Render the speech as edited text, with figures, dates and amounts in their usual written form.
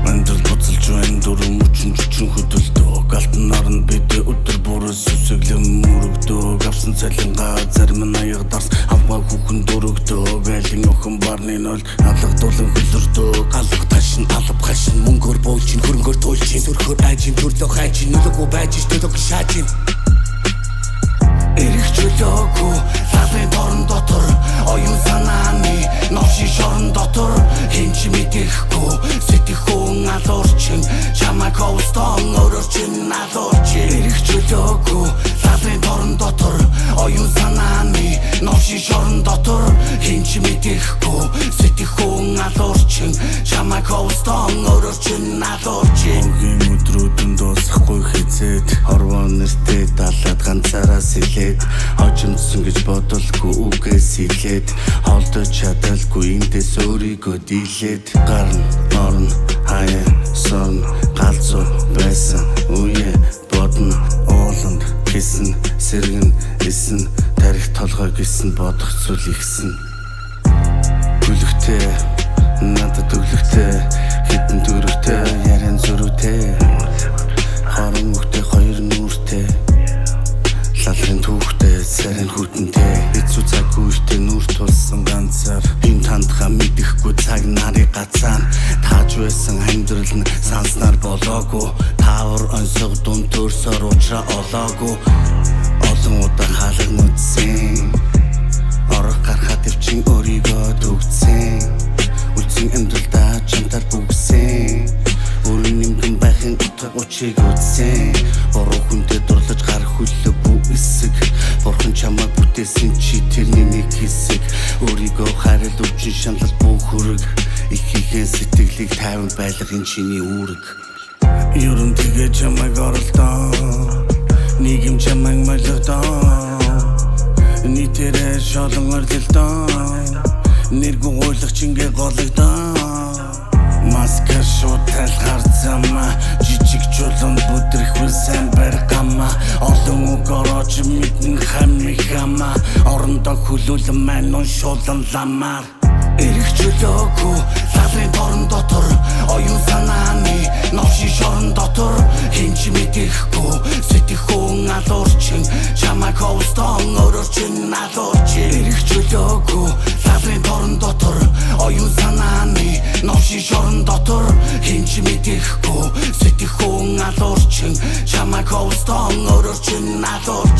Андал буцалж байна дөрөв мөчн хөдөлдөг алтан наран бид өдөр бүрээс сүсэглэн мөрөгдөг авсан цалингаа зарим нь аяг дарс аваа хүүхэн дөрөгдөг айлын охин барны нол алгадуулан хөлөрдөг алга ташин алб хашин мөнгөөр буулжин хөрөнгөөр туйлжин сөрхөр ажин төрлөө хайжин нүлэггүй байж төлөг шаажин эрэх чөлөөгүй лавын дорн дотор оюун санааны новши шорон дотор хинч мэдэхгүй сэтгэхүүн алуурчин чамайг ховстон өөрөөрчин алуурчин эрэх чөлөөгүй лавын дорн дотор оюун санааны новши шорон дотор хинч мэдэхгүй сэтгэхүүн алуурчин чамайг ховстон өөрөөрчин алуурчин өдрүүдэн дуусахгүй хизээд хорвоо нэртэй далаад ганцаараа сэлээд хожимдсан гэж бодолгүй үгээс илээд холдож чадалгүй эндээс өөрийгөө дийлээд гарна орно хаяа сон галзуу байсан үе бодно ууланд гисэн сэргэн эсэн тарих толгой гисэн бодох зүйл ихсэн гүлгтэй надад өглөгтэй хитэн төрөгтэй яран зөрүүтэй харин үхтэй хоёр нүртэй лалрын түүхтэй сарин хүтэнтэй эцүү цаг үертэй нүр тулсан ганцаар юм тандхаа мэдэхгүй цаг нарыг гацаан тааж байсан амьдрал нь санснаар болоогүй таавар онцог дунд төрсөөр уучраа олоогүй олон удаа хаалга нүдсэн орох гарахад өвчин өөрийгөө төгцсөн үлцэн амьдралдаа чамтар бүгсэн өөрийн нэмгэн байхын утга учиг үтсэн буруу хүнтэй дурлаж гарах хөлөө бүү эсэг бурхан чамайг бүтээсэн чи тэрний нэг хэсэг өөрийгөө харил өвчин шаналл бүх хүрэг ихийнхээ сэтгэлийг тайван байлгын чиний үүрэг ерөн тэгээ чамайг оролдоо нийгэм чамайг малгадаа нийтээрээ шолон орлолдоо нэргүй гуйлагч ингээ гологдоо маска шууд талхаар замаа жижиг чулуунд бүдрэхвэл сайн баргама олон үг орооч мэдэн хами хама орондоо хүлүүлэн маань уншуулан ламаар эрэх чөлөөгүй лавын дорн дотор оюун санааны новши шорон дотор хинч мэдэхгүй сэтгэхүүн алуурчин чамайг ховстон өөрөөрчин алуурчин эрэх чөлөөгүй лавын дорн дотор оюун санааны новши шорон дотор хинч мэдэхгүй сэтгэхүүн алуурчин чамайг ховстон өөрөөрчин алуурчин